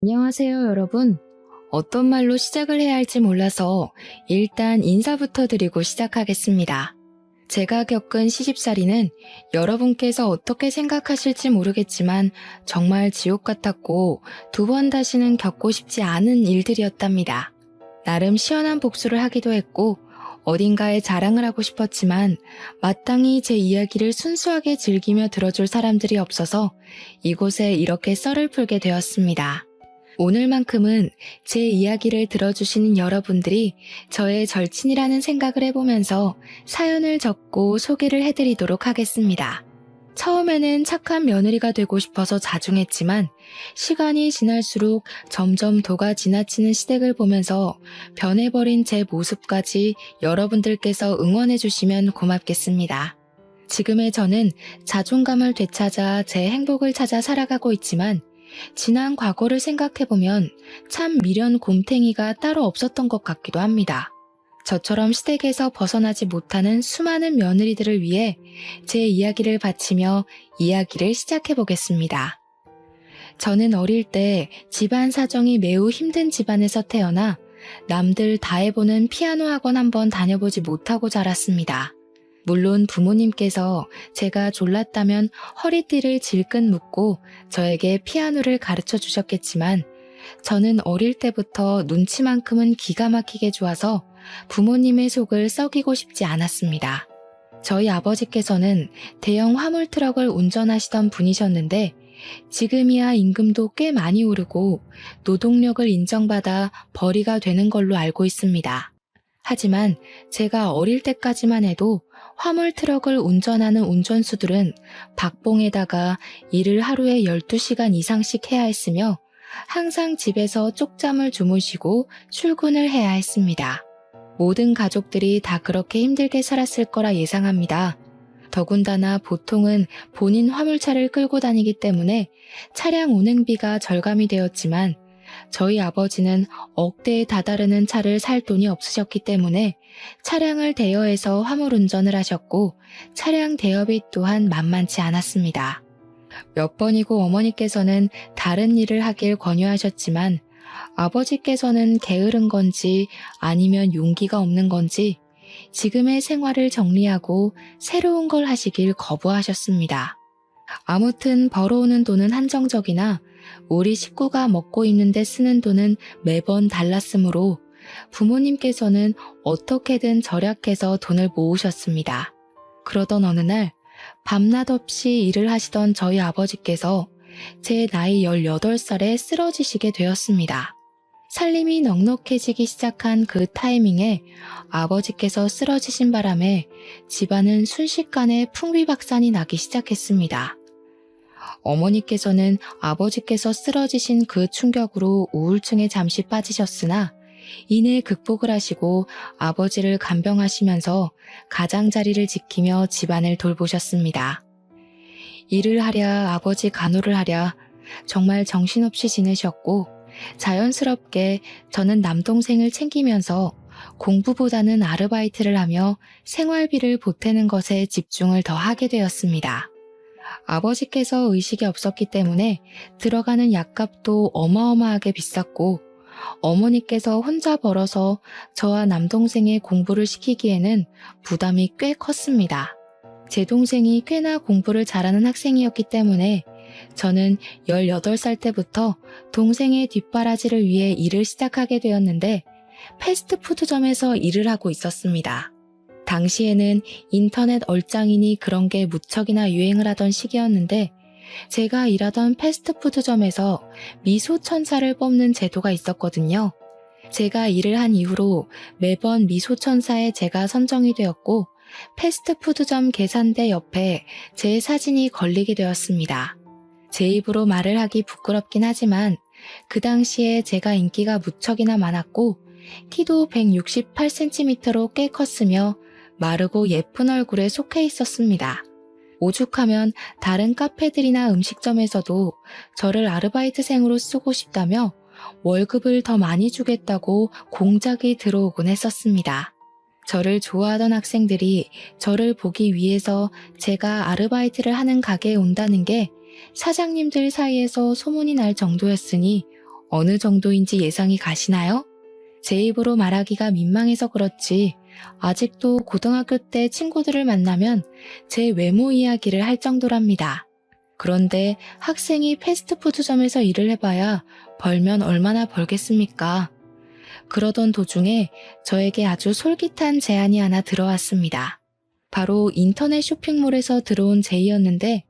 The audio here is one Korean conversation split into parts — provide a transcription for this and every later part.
안녕하세요, 여러분. 어떤 말로 시작을 해야 할지 몰라서 일단 인사부터 드리고 시작하겠습니다. 제가 겪은 시집살이는 여러분께서 어떻게 생각하실지 모르겠지만 정말 지옥 같았고 2번 다시는 겪고 싶지 않은 일들이었답니다. 나름 시원한 복수를 하기도 했고 어딘가에 자랑을 하고 싶었지만 마땅히 제 이야기를 순수하게 즐기며 들어줄 사람들이 없어서 이곳에 이렇게 썰을 풀게 되었습니다. 오늘만큼은 제 이야기를 들어주시는 여러분들이 저의 절친이라는 생각을 해보면서 사연을 적고 소개를 해드리도록 하겠습니다. 처음에는 착한 며느리가 되고 싶어서 자중했지만 시간이 지날수록 점점 도가 지나치는 시댁을 보면서 변해버린 제 모습까지 여러분들께서 응원해주시면 고맙겠습니다. 지금의 저는 자존감을 되찾아 제 행복을 찾아 살아가고 있지만 지난 과거를 생각해보면 참 미련 곰탱이가 따로 없었던 것 같기도 합니다. 저처럼 시댁에서 벗어나지 못하는 수많은 며느리들을 위해 제 이야기를 바치며 이야기를 시작해보겠습니다. 저는 어릴 때 집안 사정이 매우 힘든 집안에서 태어나 남들 다 해보는 피아노 학원 한번 다녀보지 못하고 자랐습니다. 물론 부모님께서 제가 졸랐다면 허리띠를 질끈 묶고 저에게 피아노를 가르쳐 주셨겠지만 저는 어릴 때부터 눈치만큼은 기가 막히게 좋아서 부모님의 속을 썩이고 싶지 않았습니다. 저희 아버지께서는 대형 화물 트럭을 운전하시던 분이셨는데 지금이야 임금도 꽤 많이 오르고 노동력을 인정받아 벌이가 되는 걸로 알고 있습니다. 하지만 제가 어릴 때까지만 해도 화물 트럭을 운전하는 운전수들은 박봉에다가 일을 하루에 12시간 이상씩 해야 했으며 항상 집에서 쪽잠을 주무시고 출근을 해야 했습니다. 모든 가족들이 다 그렇게 힘들게 살았을 거라 예상합니다. 더군다나 보통은 본인 화물차를 끌고 다니기 때문에 차량 운행비가 절감이 되었지만 저희 아버지는 억대에 다다르는 차를 살 돈이 없으셨기 때문에 차량을 대여해서 화물 운전을 하셨고 차량 대여비 또한 만만치 않았습니다. 몇 번이고 어머니께서는 다른 일을 하길 권유하셨지만 아버지께서는 게으른 건지 아니면 용기가 없는 건지 지금의 생활을 정리하고 새로운 걸 하시길 거부하셨습니다. 아무튼 벌어오는 돈은 한정적이나 우리 식구가 먹고 있는데 쓰는 돈은 매번 달랐으므로 부모님께서는 어떻게든 절약해서 돈을 모으셨습니다. 그러던 어느 날 밤낮 없이 일을 하시던 저희 아버지께서 제 나이 18살에 쓰러지시게 되었습니다. 살림이 넉넉해지기 시작한 그 타이밍에 아버지께서 쓰러지신 바람에 집안은 순식간에 풍비박산이 나기 시작했습니다. 어머니께서는 아버지께서 쓰러지신 그 충격으로 우울증에 잠시 빠지셨으나 이내 극복을 하시고 아버지를 간병하시면서 가장자리를 지키며 집안을 돌보셨습니다. 일을 하랴 아버지 간호를 하랴 정말 정신없이 지내셨고 자연스럽게 저는 남동생을 챙기면서 공부보다는 아르바이트를 하며 생활비를 보태는 것에 집중을 더 하게 되었습니다. 아버지께서 의식이 없었기 때문에 들어가는 약값도 어마어마하게 비쌌고 어머니께서 혼자 벌어서 저와 남동생의 공부를 시키기에는 부담이 꽤 컸습니다. 제 동생이 꽤나 공부를 잘하는 학생이었기 때문에 저는 18살 때부터 동생의 뒷바라지를 위해 일을 시작하게 되었는데 패스트푸드점에서 일을 하고 있었습니다. 당시에는 인터넷 얼짱이니 그런 게 무척이나 유행을 하던 시기였는데 제가 일하던 패스트푸드점에서 미소천사를 뽑는 제도가 있었거든요. 제가 일을 한 이후로 매번 미소천사에 제가 선정이 되었고 패스트푸드점 계산대 옆에 제 사진이 걸리게 되었습니다. 제 입으로 말을 하기 부끄럽긴 하지만 그 당시에 제가 인기가 무척이나 많았고 키도 168cm로 꽤 컸으며 마르고 예쁜 얼굴에 속해 있었습니다. 오죽하면 다른 카페들이나 음식점에서도 저를 아르바이트생으로 쓰고 싶다며 월급을 더 많이 주겠다고 공작이 들어오곤 했었습니다. 저를 좋아하던 학생들이 저를 보기 위해서 제가 아르바이트를 하는 가게에 온다는 게 사장님들 사이에서 소문이 날 정도였으니 어느 정도인지 예상이 가시나요? 제 입으로 말하기가 민망해서 그렇지 아직도 고등학교 때 친구들을 만나면 제 외모 이야기를 할 정도랍니다. 그런데 학생이 패스트푸드점에서 일을 해봐야 벌면 얼마나 벌겠습니까? 그러던 도중에 저에게 아주 솔깃한 제안이 하나 들어왔습니다. 바로 인터넷 쇼핑몰에서 들어온 제의였는데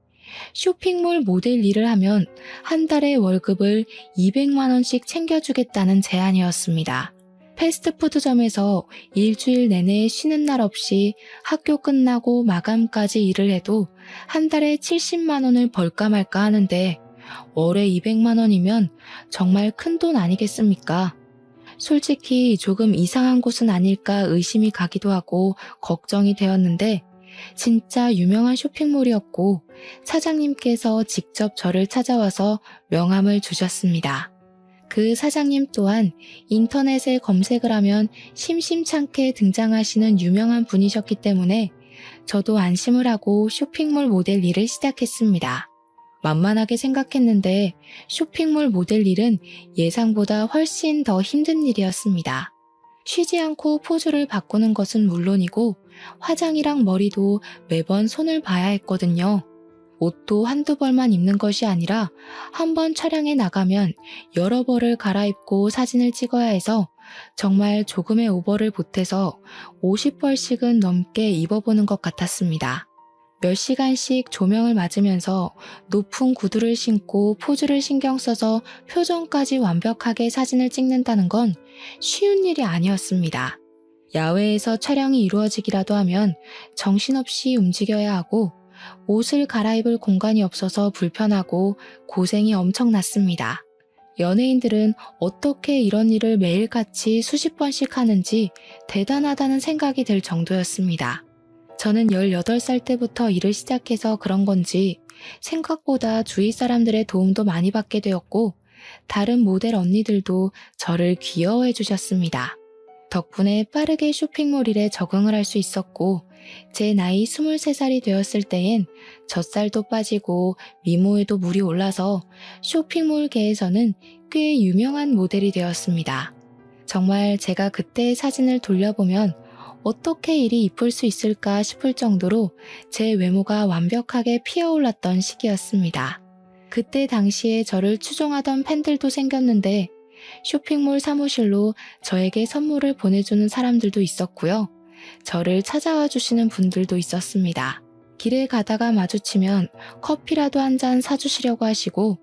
쇼핑몰 모델 일을 하면 한 달에 월급을 200만 원씩 챙겨주겠다는 제안이었습니다. 패스트푸드점에서 일주일 내내 쉬는 날 없이 학교 끝나고 마감까지 일을 해도 한 달에 70만 원을 벌까 말까 하는데 월에 200만 원이면 정말 큰 돈 아니겠습니까? 솔직히 조금 이상한 곳은 아닐까 의심이 가기도 하고 걱정이 되었는데 진짜 유명한 쇼핑몰이었고 사장님께서 직접 저를 찾아와서 명함을 주셨습니다. 그 사장님 또한 인터넷에 검색을 하면 심심찮게 등장하시는 유명한 분이셨기 때문에 저도 안심을 하고 쇼핑몰 모델 일을 시작했습니다. 만만하게 생각했는데 쇼핑몰 모델 일은 예상보다 훨씬 더 힘든 일이었습니다. 쉬지 않고 포즈를 바꾸는 것은 물론이고 화장이랑 머리도 매번 손을 봐야 했거든요. 옷도 한두 벌만 입는 것이 아니라 한 번 촬영에 나가면 여러 벌을 갈아입고 사진을 찍어야 해서 정말 조금의 오버를 보태서 50벌씩은 넘게 입어보는 것 같았습니다. 몇 시간씩 조명을 맞으면서 높은 구두를 신고 포즈를 신경 써서 표정까지 완벽하게 사진을 찍는다는 건 쉬운 일이 아니었습니다. 야외에서 촬영이 이루어지기라도 하면 정신없이 움직여야 하고 옷을 갈아입을 공간이 없어서 불편하고 고생이 엄청났습니다. 연예인들은 어떻게 이런 일을 매일같이 수십 번씩 하는지 대단하다는 생각이 들 정도였습니다. 저는 18살 때부터 일을 시작해서 그런 건지 생각보다 주위 사람들의 도움도 많이 받게 되었고 다른 모델 언니들도 저를 귀여워해 주셨습니다. 덕분에 빠르게 쇼핑몰 일에 적응을 할 수 있었고 제 나이 23살이 되었을 때엔 젖살도 빠지고 미모에도 물이 올라서 쇼핑몰계에서는 꽤 유명한 모델이 되었습니다. 정말 제가 그때의 사진을 돌려보면 어떻게 이리 이쁠 수 있을까 싶을 정도로 제 외모가 완벽하게 피어올랐던 시기였습니다. 그때 당시에 저를 추종하던 팬들도 생겼는데 쇼핑몰 사무실로 저에게 선물을 보내주는 사람들도 있었고요. 저를 찾아와 주시는 분들도 있었습니다. 길에 가다가 마주치면 커피라도 한 잔 사주시려고 하시고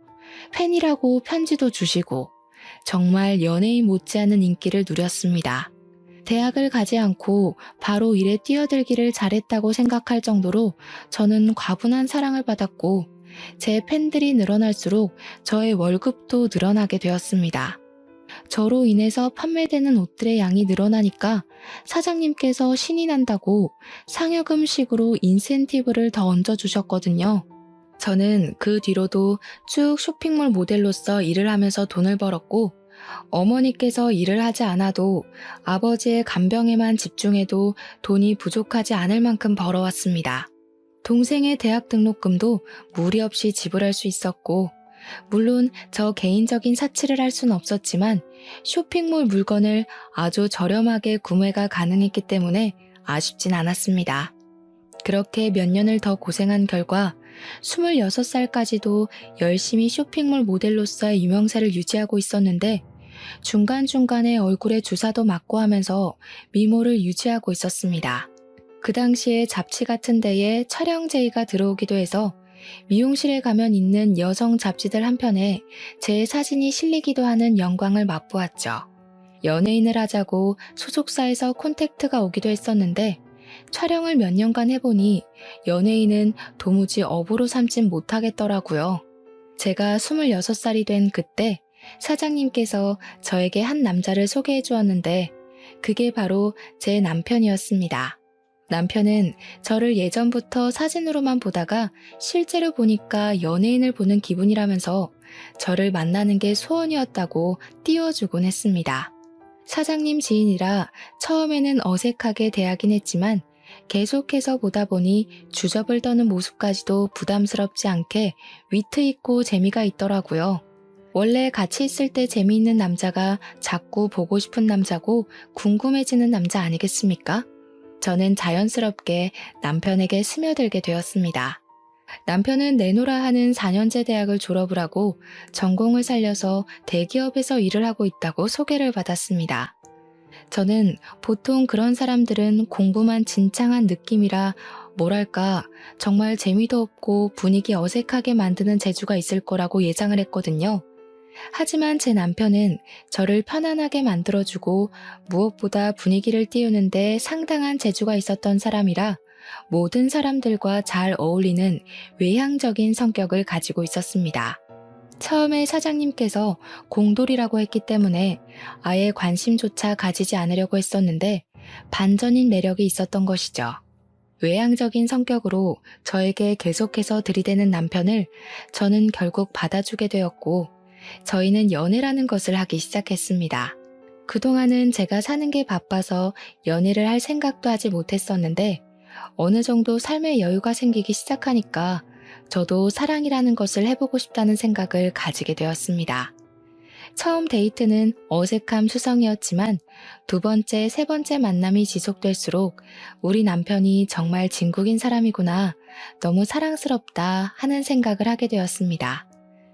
팬이라고 편지도 주시고 정말 연예인 못지않은 인기를 누렸습니다. 대학을 가지 않고 바로 일에 뛰어들기를 잘했다고 생각할 정도로 저는 과분한 사랑을 받았고 제 팬들이 늘어날수록 저의 월급도 늘어나게 되었습니다. 저로 인해서 판매되는 옷들의 양이 늘어나니까 사장님께서 신이 난다고 상여금식으로 인센티브를 더 얹어주셨거든요. 저는 그 뒤로도 쭉 쇼핑몰 모델로서 일을 하면서 돈을 벌었고 어머니께서 일을 하지 않아도 아버지의 간병에만 집중해도 돈이 부족하지 않을 만큼 벌어왔습니다. 동생의 대학 등록금도 무리 없이 지불할 수 있었고 물론 저 개인적인 사치를 할 수는 없었지만 쇼핑몰 물건을 아주 저렴하게 구매가 가능했기 때문에 아쉽진 않았습니다. 그렇게 몇 년을 더 고생한 결과 26살까지도 열심히 쇼핑몰 모델로서의 유명세를 유지하고 있었는데 중간중간에 얼굴에 주사도 맞고 하면서 미모를 유지하고 있었습니다. 그 당시에 잡지 같은 데에 촬영 제의가 들어오기도 해서 미용실에 가면 있는 여성 잡지들 한편에 제 사진이 실리기도 하는 영광을 맛보았죠. 연예인을 하자고 소속사에서 콘택트가 오기도 했었는데 촬영을 몇 년간 해보니 연예인은 도무지 업으로 삼진 못하겠더라고요. 제가 26살이 된 그때 사장님께서 저에게 한 남자를 소개해 주었는데 그게 바로 제 남편이었습니다. 남편은 저를 예전부터 사진으로만 보다가 실제로 보니까 연예인을 보는 기분이라면서 저를 만나는 게 소원이었다고 띄워주곤 했습니다. 사장님 지인이라 처음에는 어색하게 대하긴 했지만 계속해서 보다 보니 주접을 떠는 모습까지도 부담스럽지 않게 위트 있고 재미가 있더라고요. 원래 같이 있을 때 재미있는 남자가 자꾸 보고 싶은 남자고 궁금해지는 남자 아니겠습니까? 저는 자연스럽게 남편에게 스며들게 되었습니다. 남편은 내노라 하는 4년제 대학을 졸업을 하고 전공을 살려서 대기업에서 일을 하고 있다고 소개를 받았습니다. 저는 보통 그런 사람들은 공부만 진창한 느낌이라 뭐랄까 정말 재미도 없고 분위기 어색하게 만드는 재주가 있을 거라고 예상을 했거든요. 하지만 제 남편은 저를 편안하게 만들어주고 무엇보다 분위기를 띄우는데 상당한 재주가 있었던 사람이라 모든 사람들과 잘 어울리는 외향적인 성격을 가지고 있었습니다. 처음에 사장님께서 공돌이라고 했기 때문에 아예 관심조차 가지지 않으려고 했었는데 반전인 매력이 있었던 것이죠. 외향적인 성격으로 저에게 계속해서 들이대는 남편을 저는 결국 받아주게 되었고 저희는 연애라는 것을 하기 시작했습니다. 그동안은 제가 사는 게 바빠서 연애를 할 생각도 하지 못했었는데 어느 정도 삶의 여유가 생기기 시작하니까 저도 사랑이라는 것을 해보고 싶다는 생각을 가지게 되었습니다. 처음 데이트는 어색함 수성이었지만 두 번째, 세 번째 만남이 지속될수록 우리 남편이 정말 진국인 사람이구나, 너무 사랑스럽다 하는 생각을 하게 되었습니다.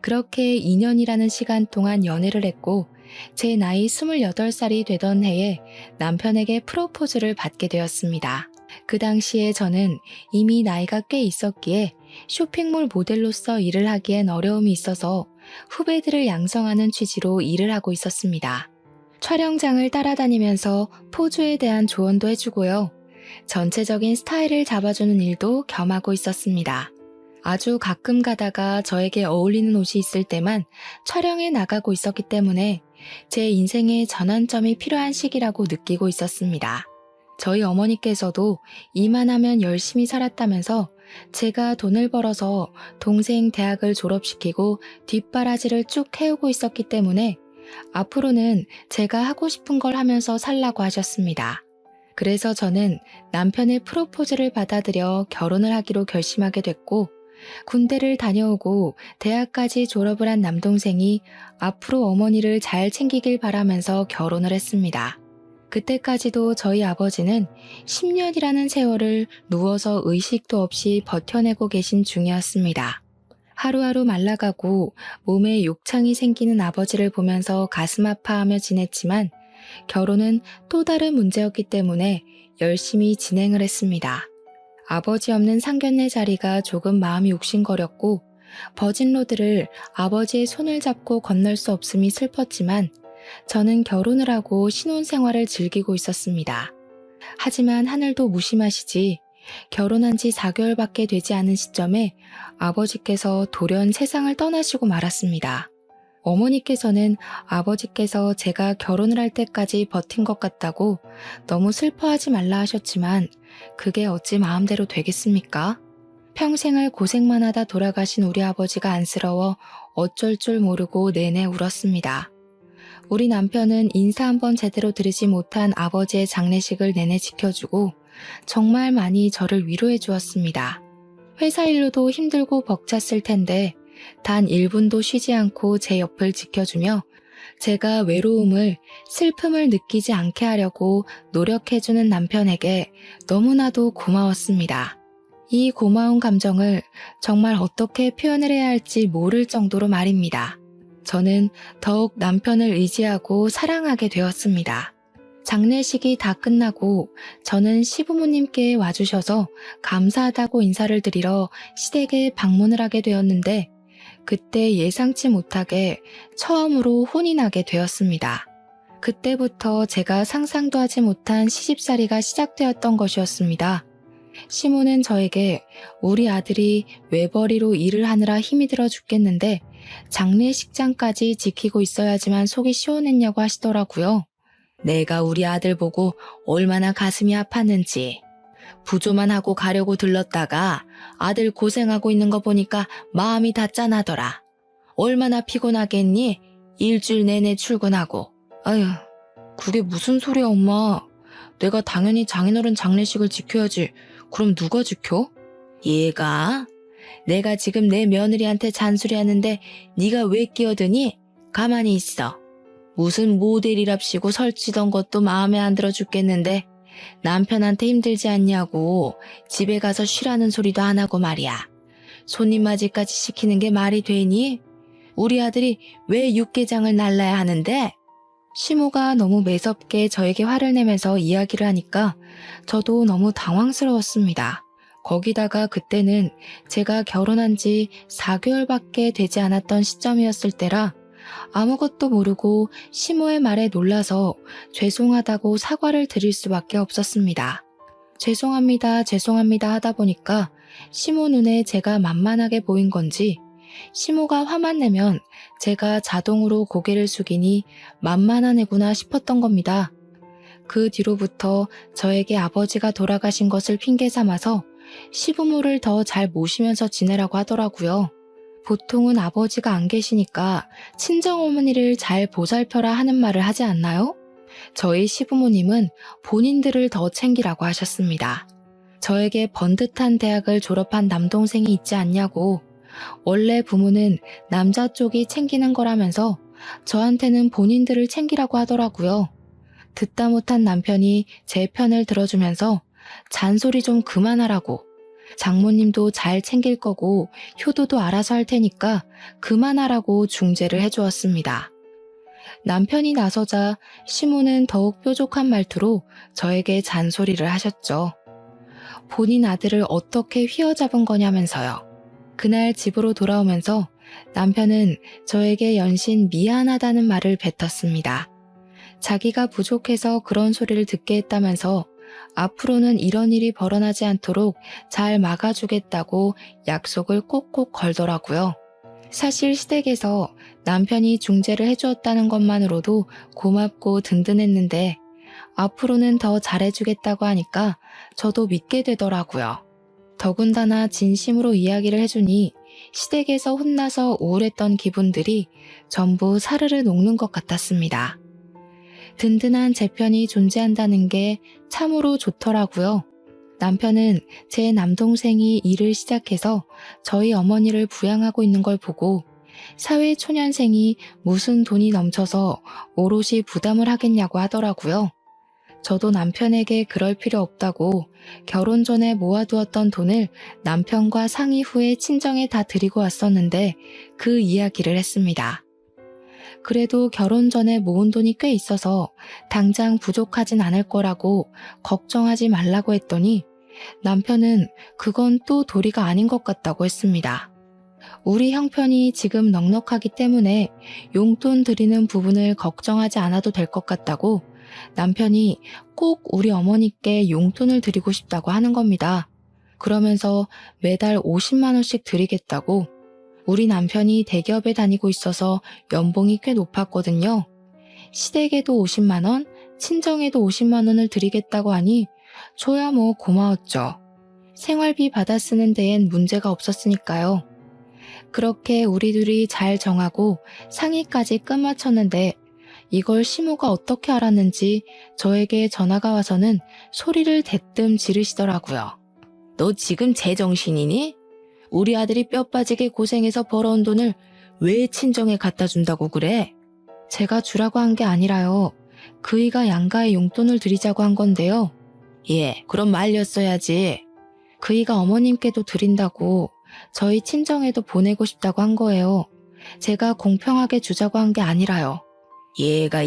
그렇게 2년이라는 시간 동안 연애를 했고 제 나이 28살이 되던 해에 남편에게 프로포즈를 받게 되었습니다. 그 당시에 저는 이미 나이가 꽤 있었기에 쇼핑몰 모델로서 일을 하기엔 어려움이 있어서 후배들을 양성하는 취지로 일을 하고 있었습니다. 촬영장을 따라다니면서 포즈에 대한 조언도 해주고요. 전체적인 스타일을 잡아주는 일도 겸하고 있었습니다. 아주 가끔 가다가 저에게 어울리는 옷이 있을 때만 촬영에 나가고 있었기 때문에 제 인생의 전환점이 필요한 시기라고 느끼고 있었습니다. 저희 어머니께서도 일만 하면 열심히 살았다면서 제가 돈을 벌어서 동생 대학을 졸업시키고 뒷바라지를 쭉 해오고 있었기 때문에 앞으로는 제가 하고 싶은 걸 하면서 살라고 하셨습니다. 그래서 저는 남편의 프로포즈를 받아들여 결혼을 하기로 결심하게 됐고 군대를 다녀오고 대학까지 졸업을 한 남동생이 앞으로 어머니를 잘 챙기길 바라면서 결혼을 했습니다. 그때까지도 저희 아버지는 10년이라는 세월을 누워서 의식도 없이 버텨내고 계신 중이었습니다. 하루하루 말라가고 몸에 욕창이 생기는 아버지를 보면서 가슴 아파하며 지냈지만 결혼은 또 다른 문제였기 때문에 열심히 진행을 했습니다. 아버지 없는 상견례 자리가 조금 마음이 욱신거렸고 버진로드를 아버지의 손을 잡고 건널 수 없음이 슬펐지만 저는 결혼을 하고 신혼생활을 즐기고 있었습니다. 하지만 하늘도 무심하시지 결혼한 지 4개월밖에 되지 않은 시점에 아버지께서 돌연 세상을 떠나시고 말았습니다. 어머니께서는 아버지께서 제가 결혼을 할 때까지 버틴 것 같다고 너무 슬퍼하지 말라 하셨지만 그게 어찌 마음대로 되겠습니까? 평생을 고생만 하다 돌아가신 우리 아버지가 안쓰러워 어쩔 줄 모르고 내내 울었습니다. 우리 남편은 인사 한번 제대로 드리지 못한 아버지의 장례식을 내내 지켜주고 정말 많이 저를 위로해 주었습니다. 회사 일로도 힘들고 벅찼을 텐데 단 1분도 쉬지 않고 제 옆을 지켜주며 제가 외로움을, 슬픔을 느끼지 않게 하려고 노력해주는 남편에게 너무나도 고마웠습니다. 이 고마운 감정을 정말 어떻게 표현을 해야 할지 모를 정도로 말입니다. 저는 더욱 남편을 의지하고 사랑하게 되었습니다. 장례식이 다 끝나고 저는 시부모님께 와주셔서 감사하다고 인사를 드리러 시댁에 방문을 하게 되었는데 그때 예상치 못하게 처음으로 혼이 나게 되었습니다. 그때부터 제가 상상도 하지 못한 시집살이가 시작되었던 것이었습니다. 시모는 저에게 우리 아들이 외벌이로 일을 하느라 힘이 들어 죽겠는데 장례식장까지 지키고 있어야지만 속이 시원했냐고 하시더라고요. 내가 우리 아들 보고 얼마나 가슴이 아팠는지. 부조만 하고 가려고 들렀다가 아들 고생하고 있는 거 보니까 마음이 다 짠하더라. 얼마나 피곤하겠니? 일주일 내내 출근하고. 아휴, 그게 무슨 소리야 엄마. 내가 당연히 장인어른 장례식을 지켜야지. 그럼 누가 지켜? 얘가? 내가 지금 내 며느리한테 잔소리하는데 네가 왜 끼어드니? 가만히 있어. 무슨 모델이랍시고 설치던 것도 마음에 안 들어 죽겠는데 남편한테 힘들지 않냐고 집에 가서 쉬라는 소리도 안 하고 말이야. 손님 맞이까지 시키는 게 말이 되니? 우리 아들이 왜 육개장을 날라야 하는데? 시모가 너무 매섭게 저에게 화를 내면서 이야기를 하니까 저도 너무 당황스러웠습니다. 거기다가 그때는 제가 결혼한 지 4개월밖에 되지 않았던 시점이었을 때라 아무것도 모르고 시모의 말에 놀라서 죄송하다고 사과를 드릴 수밖에 없었습니다. 죄송합니다, 죄송합니다 하다 보니까 시모 눈에 제가 만만하게 보인 건지 시모가 화만 내면 제가 자동으로 고개를 숙이니 만만한 애구나 싶었던 겁니다. 그 뒤로부터 저에게 아버지가 돌아가신 것을 핑계 삼아서 시부모를 더 잘 모시면서 지내라고 하더라고요. 보통은 아버지가 안 계시니까 친정어머니를 잘 보살펴라 하는 말을 하지 않나요? 저희 시부모님은 본인들을 더 챙기라고 하셨습니다. 저에게 번듯한 대학을 졸업한 남동생이 있지 않냐고, 원래 부모는 남자 쪽이 챙기는 거라면서 저한테는 본인들을 챙기라고 하더라고요. 듣다 못한 남편이 제 편을 들어주면서 잔소리 좀 그만하라고, 장모님도 잘 챙길 거고 효도도 알아서 할 테니까 그만하라고 중재를 해주었습니다. 남편이 나서자 시모는 더욱 뾰족한 말투로 저에게 잔소리를 하셨죠. 본인 아들을 어떻게 휘어잡은 거냐면서요. 그날 집으로 돌아오면서 남편은 저에게 연신 미안하다는 말을 뱉었습니다. 자기가 부족해서 그런 소리를 듣게 했다면서 앞으로는 이런 일이 벌어나지 않도록 잘 막아주겠다고 약속을 꼭꼭 걸더라고요. 사실 시댁에서 남편이 중재를 해주었다는 것만으로도 고맙고 든든했는데 앞으로는 더 잘해주겠다고 하니까 저도 믿게 되더라고요. 더군다나 진심으로 이야기를 해주니 시댁에서 혼나서 우울했던 기분들이 전부 사르르 녹는 것 같았습니다. 든든한 제 편이 존재한다는 게 참으로 좋더라고요. 남편은 제 남동생이 일을 시작해서 저희 어머니를 부양하고 있는 걸 보고 사회초년생이 무슨 돈이 넘쳐서 오롯이 부담을 하겠냐고 하더라고요. 저도 남편에게 그럴 필요 없다고 결혼 전에 모아두었던 돈을 남편과 상의 후에 친정에 다 드리고 왔었는데 그 이야기를 했습니다. 그래도 결혼 전에 모은 돈이 꽤 있어서 당장 부족하진 않을 거라고 걱정하지 말라고 했더니 남편은 그건 또 도리가 아닌 것 같다고 했습니다. 우리 형편이 지금 넉넉하기 때문에 용돈 드리는 부분을 걱정하지 않아도 될 것 같다고 남편이 꼭 우리 어머니께 용돈을 드리고 싶다고 하는 겁니다. 그러면서 매달 50만 원씩 드리겠다고. 우리 남편이 대기업에 다니고 있어서 연봉이 꽤 높았거든요. 시댁에도 50만 원, 친정에도 50만 원을 드리겠다고 하니 저야 뭐 고마웠죠. 생활비 받아 쓰는 데엔 문제가 없었으니까요. 그렇게 우리 둘이 잘 정하고 상의까지 끝마쳤는데 이걸 시모가 어떻게 알았는지 저에게 전화가 와서는 소리를 대뜸 지르시더라고요. 너 지금 제정신이니? 우리 아들이 뼈 빠지게 고생해서 벌어온 돈을 왜 친정에 갖다 준다고 그래? 제가 주라고 한 게 아니라요. 그이가 양가에 용돈을 드리자고 한 건데요. 예, 그럼 말렸어야지. 그이가 어머님께도 드린다고 저희 친정에도 보내고 싶다고 한 거예요. 제가 공평하게 주자고 한 게 아니라요. 얘가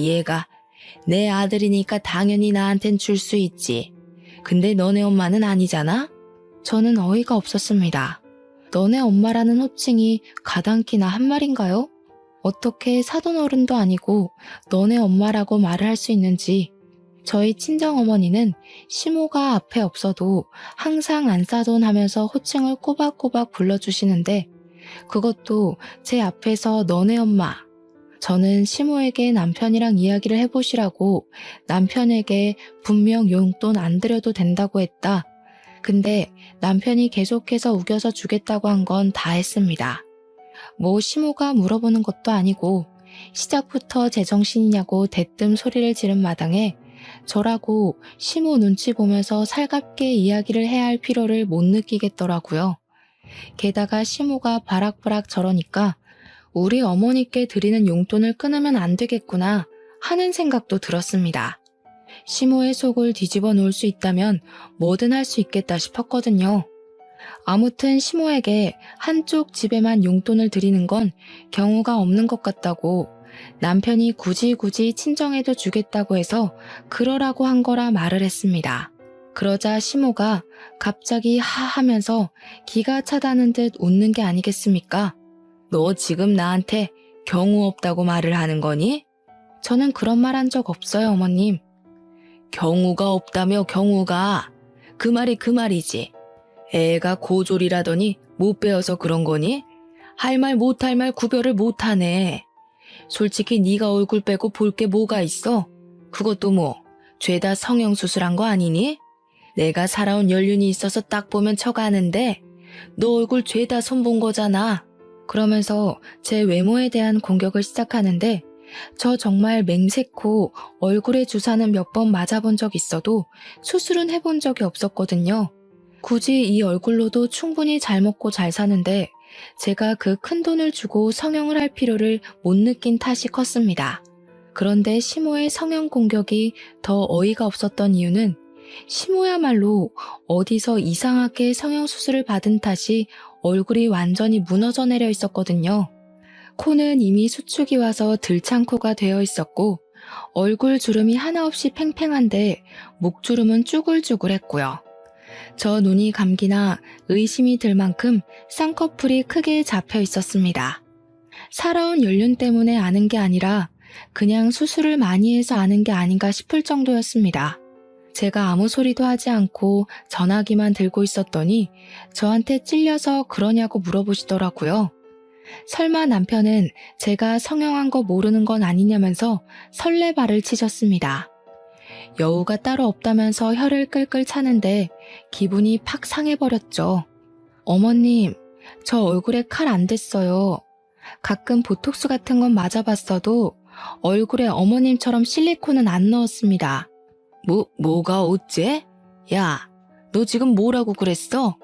내 아들이니까 당연히 나한텐 줄 수 있지. 근데 너네 엄마는 아니잖아? 저는 어이가 없었습니다. 너네 엄마라는 호칭이 가당키나 한 말인가요? 어떻게 사돈어른도 아니고 너네 엄마라고 말을 할 수 있는지. 저희 친정어머니는 시모가 앞에 없어도 항상 안싸돈 하면서 호칭을 꼬박꼬박 불러주시는데 그것도 제 앞에서 너네 엄마. 저는 시모에게 남편이랑 이야기를 해보시라고 남편에게 분명 용돈 안 드려도 된다고 했다. 근데 남편이 계속해서 우겨서 주겠다고 한 건 다 했습니다. 뭐 시모가 물어보는 것도 아니고 시작부터 제정신이냐고 대뜸 소리를 지른 마당에 저라고 시모 눈치 보면서 살갑게 이야기를 해야 할 필요를 못 느끼겠더라고요. 게다가 시모가 바락바락 저러니까 우리 어머니께 드리는 용돈을 끊으면 안 되겠구나 하는 생각도 들었습니다. 시모의 속을 뒤집어 놓을 수 있다면 뭐든 할 수 있겠다 싶었거든요. 아무튼 시모에게 한쪽 집에만 용돈을 드리는 건 경우가 없는 것 같다고 남편이 굳이 친정에도 주겠다고 해서 그러라고 한 거라 말을 했습니다. 그러자 시모가 갑자기 하하면서 기가 차다는 듯 웃는 게 아니겠습니까? 너 지금 나한테 경우 없다고 말을 하는 거니? 저는 그런 말 한 적 없어요, 어머님. 경우가 없다며 경우가. 그 말이 그 말이지. 애가 고졸이라더니 못 배워서 그런 거니? 할 말 못할 말 구별을 못하네. 솔직히 네가 얼굴 빼고 볼 게 뭐가 있어? 그것도 뭐 죄다 성형수술한 거 아니니? 내가 살아온 연륜이 있어서 딱 보면 척아는데 너 얼굴 죄다 손본 거잖아. 그러면서 제 외모에 대한 공격을 시작하는데 저 정말 맹세코 얼굴에 주사는 몇 번 맞아본 적 있어도 수술은 해본 적이 없었거든요. 굳이 이 얼굴로도 충분히 잘 먹고 잘 사는데 제가 그 큰 돈을 주고 성형을 할 필요를 못 느낀 탓이 컸습니다. 그런데 시모의 성형 공격이 더 어이가 없었던 이유는 시모야말로 어디서 이상하게 성형수술을 받은 탓이 얼굴이 완전히 무너져 내려 있었거든요. 코는 이미 수축이 와서 들창코가 되어 있었고 얼굴 주름이 하나 없이 팽팽한데 목주름은 쭈글쭈글했고요. 저 눈이 감기나 의심이 들 만큼 쌍꺼풀이 크게 잡혀 있었습니다. 살아온 연륜 때문에 아는 게 아니라 그냥 수술을 많이 해서 아는 게 아닌가 싶을 정도였습니다. 제가 아무 소리도 하지 않고 전화기만 들고 있었더니 저한테 찔려서 그러냐고 물어보시더라고요. 설마 남편은 제가 성형한 거 모르는 건 아니냐면서 설레발을 치셨습니다. 여우가 따로 없다면서 혀를 끌끌 차는데 기분이 팍 상해버렸죠. 어머님, 저 얼굴에 칼 안 댔어요. 가끔 보톡스 같은 건 맞아봤어도 얼굴에 어머님처럼 실리콘은 안 넣었습니다. 뭐가 어째? 야, 너 지금 뭐라고 그랬어?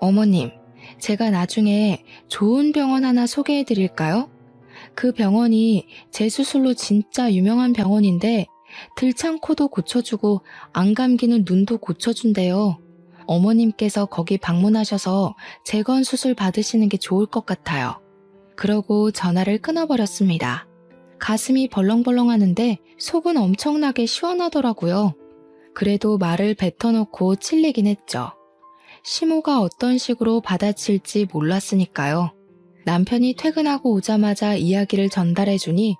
어머님, 제가 나중에 좋은 병원 하나 소개해드릴까요? 그 병원이 제 수술로 진짜 유명한 병원인데 들창코도 고쳐주고 안 감기는 눈도 고쳐준대요. 어머님께서 거기 방문하셔서 재건 수술 받으시는 게 좋을 것 같아요. 그러고 전화를 끊어버렸습니다. 가슴이 벌렁벌렁 하는데 속은 엄청나게 시원하더라고요. 그래도 말을 뱉어놓고 찔리긴 했죠. 시모가 어떤 식으로 받아칠지 몰랐으니까요. 남편이 퇴근하고 오자마자 이야기를 전달해주니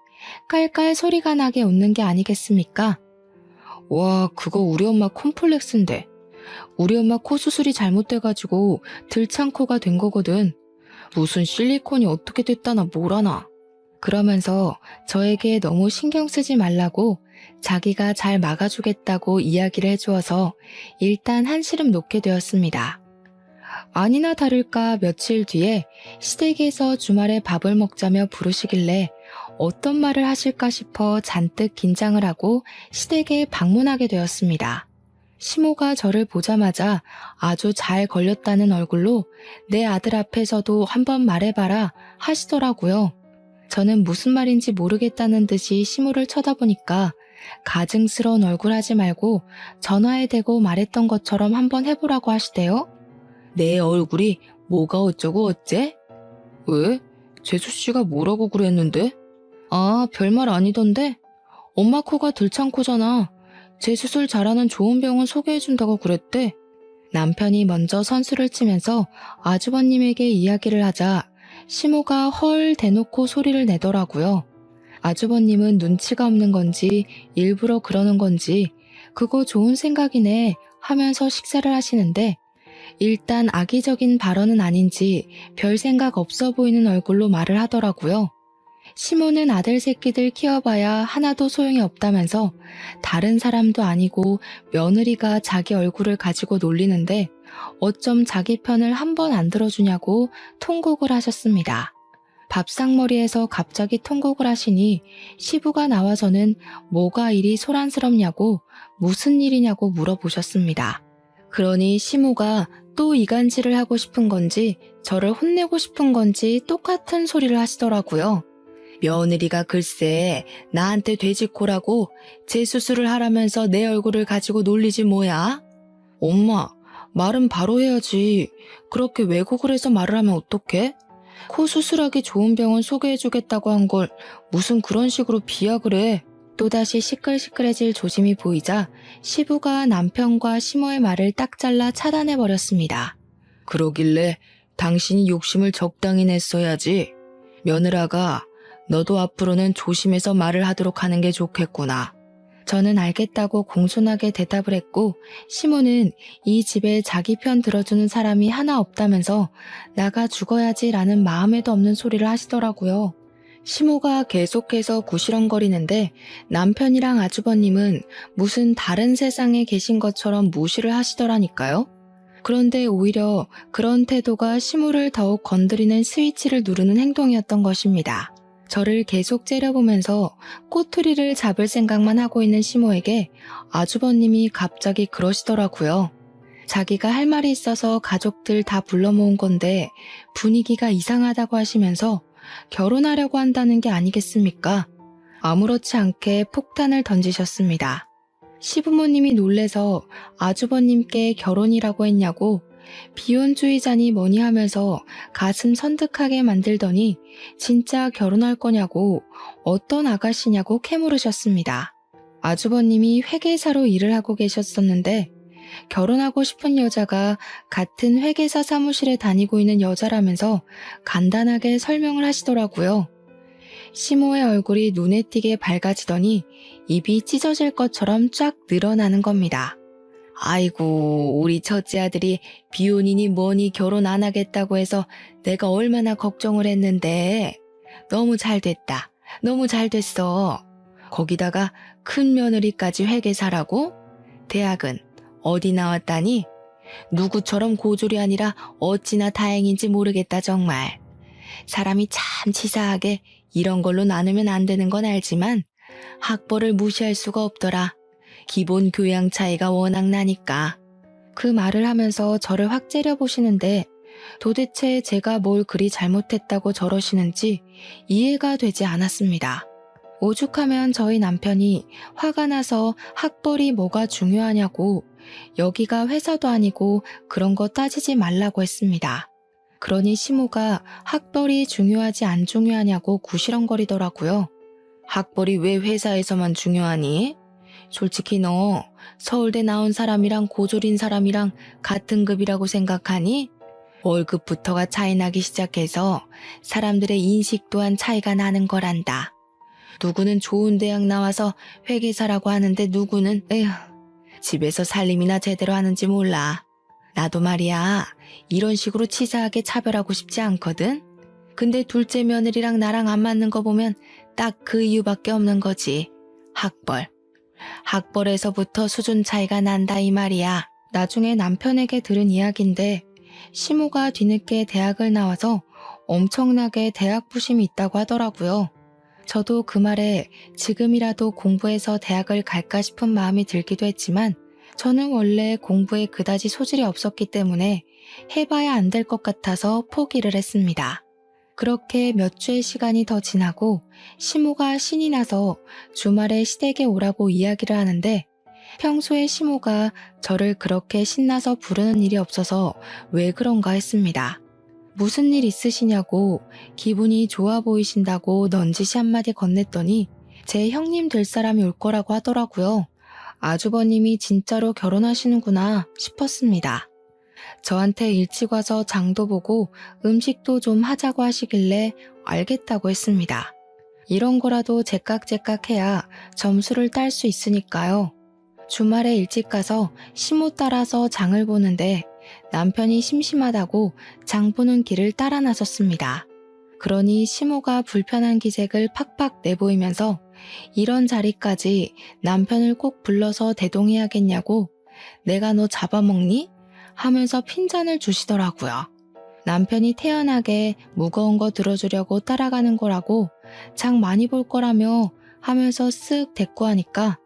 깔깔 소리가 나게 웃는 게 아니겠습니까? 와, 그거 우리 엄마 콤플렉스인데. 우리 엄마 코 수술이 잘못돼가지고 들창코가 된 거거든. 무슨 실리콘이 어떻게 됐다나 뭐라나. 그러면서 저에게 너무 신경 쓰지 말라고 자기가 잘 막아주겠다고 이야기를 해주어서 일단 한시름 놓게 되었습니다. 아니나 다를까 며칠 뒤에 시댁에서 주말에 밥을 먹자며 부르시길래 어떤 말을 하실까 싶어 잔뜩 긴장을 하고 시댁에 방문하게 되었습니다. 시모가 저를 보자마자 아주 잘 걸렸다는 얼굴로 내 아들 앞에서도 한번 말해봐라 하시더라고요. 저는 무슨 말인지 모르겠다는 듯이 시모를 쳐다보니까 가증스러운 얼굴 하지 말고 전화에 대고 말했던 것처럼 한번 해보라고 하시대요. 내 얼굴이 뭐가 어쩌고 어째? 왜? 재수씨가 뭐라고 그랬는데? 아, 별말 아니던데? 엄마 코가 들창코잖아. 재수술 잘하는 좋은 병원 소개해준다고 그랬대. 남편이 먼저 선수를 치면서 아주버님에게 이야기를 하자 시모가 헐 대놓고 소리를 내더라고요. 아주버님은 눈치가 없는 건지 일부러 그러는 건지 그거 좋은 생각이네 하면서 식사를 하시는데 일단 악의적인 발언은 아닌지 별 생각 없어 보이는 얼굴로 말을 하더라고요. 시모는 아들 새끼들 키워봐야 하나도 소용이 없다면서 다른 사람도 아니고 며느리가 자기 얼굴을 가지고 놀리는데 어쩜 자기 편을 한 번 안 들어주냐고 통곡을 하셨습니다. 밥상머리에서 갑자기 통곡을 하시니 시부가 나와서는 뭐가 이리 소란스럽냐고 무슨 일이냐고 물어보셨습니다. 그러니 시모가 또 이간질을 하고 싶은 건지 저를 혼내고 싶은 건지 똑같은 소리를 하시더라고요. 며느리가 글쎄 나한테 돼지코라고 재수술을 하라면서 내 얼굴을 가지고 놀리지 뭐야? 엄마, 말은 바로 해야지. 그렇게 왜곡을 해서 말을 하면 어떡해? 코 수술하기 좋은 병원 소개해주겠다고 한 걸 무슨 그런 식으로 비약을 해. 또다시 시끌시끌해질 조짐이 보이자 시부가 남편과 시모의 말을 딱 잘라 차단해버렸습니다. 그러길래 당신이 욕심을 적당히 냈어야지. 며느라가 너도 앞으로는 조심해서 말을 하도록 하는 게 좋겠구나. 저는 알겠다고 공손하게 대답을 했고 시모는 이 집에 자기 편 들어주는 사람이 하나 없다면서 나가 죽어야지라는 마음에도 없는 소리를 하시더라고요. 시모가 계속해서 구시렁거리는데 남편이랑 아주버님은 무슨 다른 세상에 계신 것처럼 무시를 하시더라니까요. 그런데 오히려 그런 태도가 시모를 더욱 건드리는 스위치를 누르는 행동이었던 것입니다. 저를 계속 째려보면서 꼬투리를 잡을 생각만 하고 있는 시모에게 아주버님이 갑자기 그러시더라고요. 자기가 할 말이 있어서 가족들 다 불러 모은 건데 분위기가 이상하다고 하시면서 결혼하려고 한다는 게 아니겠습니까? 아무렇지 않게 폭탄을 던지셨습니다. 시부모님이 놀래서 아주버님께 결혼이라고 했냐고 비혼주의자니 뭐니 하면서 가슴 선득하게 만들더니 진짜 결혼할 거냐고 어떤 아가씨냐고 캐물으셨습니다. 아주버님이 회계사로 일을 하고 계셨었는데 결혼하고 싶은 여자가 같은 회계사 사무실에 다니고 있는 여자라면서 간단하게 설명을 하시더라고요. 시모의 얼굴이 눈에 띄게 밝아지더니 입이 찢어질 것처럼 쫙 늘어나는 겁니다. 아이고, 우리 첫째 아들이 비혼이니 뭐니 결혼 안 하겠다고 해서 내가 얼마나 걱정을 했는데 너무 잘 됐다. 너무 잘 됐어. 거기다가 큰 며느리까지 회계사라고? 대학은 어디 나왔다니? 누구처럼 고졸이 아니라 어찌나 다행인지 모르겠다 정말. 사람이 참 치사하게 이런 걸로 나누면 안 되는 건 알지만 학벌을 무시할 수가 없더라. 기본 교양 차이가 워낙 나니까. 그 말을 하면서 저를 확 째려보시는데 도대체 제가 뭘 그리 잘못했다고 저러시는지 이해가 되지 않았습니다. 오죽하면 저희 남편이 화가 나서 학벌이 뭐가 중요하냐고 여기가 회사도 아니고 그런 거 따지지 말라고 했습니다. 그러니 시모가 학벌이 중요하지 안 중요하냐고 구시렁거리더라고요. 학벌이 왜 회사에서만 중요하니? 솔직히 너 서울대 나온 사람이랑 고졸인 사람이랑 같은 급이라고 생각하니? 월급부터가 차이 나기 시작해서 사람들의 인식 또한 차이가 나는 거란다. 누구는 좋은 대학 나와서 회계사라고 하는데 누구는 에휴 집에서 살림이나 제대로 하는지 몰라. 나도 말이야 이런 식으로 치사하게 차별하고 싶지 않거든. 근데 둘째 며느리랑 나랑 안 맞는 거 보면 딱 그 이유밖에 없는 거지. 학벌. 학벌에서부터 수준 차이가 난다 이 말이야. 나중에 남편에게 들은 이야기인데 시모가 뒤늦게 대학을 나와서 엄청나게 대학 부심이 있다고 하더라고요. 저도 그 말에 지금이라도 공부해서 대학을 갈까 싶은 마음이 들기도 했지만 저는 원래 공부에 그다지 소질이 없었기 때문에 해봐야 안 될 것 같아서 포기를 했습니다. 그렇게 몇 주의 시간이 더 지나고 시모가 신이 나서 주말에 시댁에 오라고 이야기를 하는데 평소에 시모가 저를 그렇게 신나서 부르는 일이 없어서 왜 그런가 했습니다. 무슨 일 있으시냐고 기분이 좋아 보이신다고 넌지시 한마디 건넸더니 제 형님 될 사람이 올 거라고 하더라고요. 아주버님이 진짜로 결혼하시는구나 싶었습니다. 저한테 일찍 와서 장도 보고 음식도 좀 하자고 하시길래 알겠다고 했습니다. 이런 거라도 제깍제깍 해야 점수를 딸 수 있으니까요. 주말에 일찍 가서 시모 따라서 장을 보는데 남편이 심심하다고 장 보는 길을 따라 나섰습니다. 그러니 시모가 불편한 기색을 팍팍 내보이면서 이런 자리까지 남편을 꼭 불러서 대동해야겠냐고 내가 너 잡아먹니? 하면서 핀잔을 주시더라고요. 남편이 태연하게 무거운 거 들어주려고 따라가는 거라고 장 많이 볼 거라며 하면서 쓱 대꾸하니까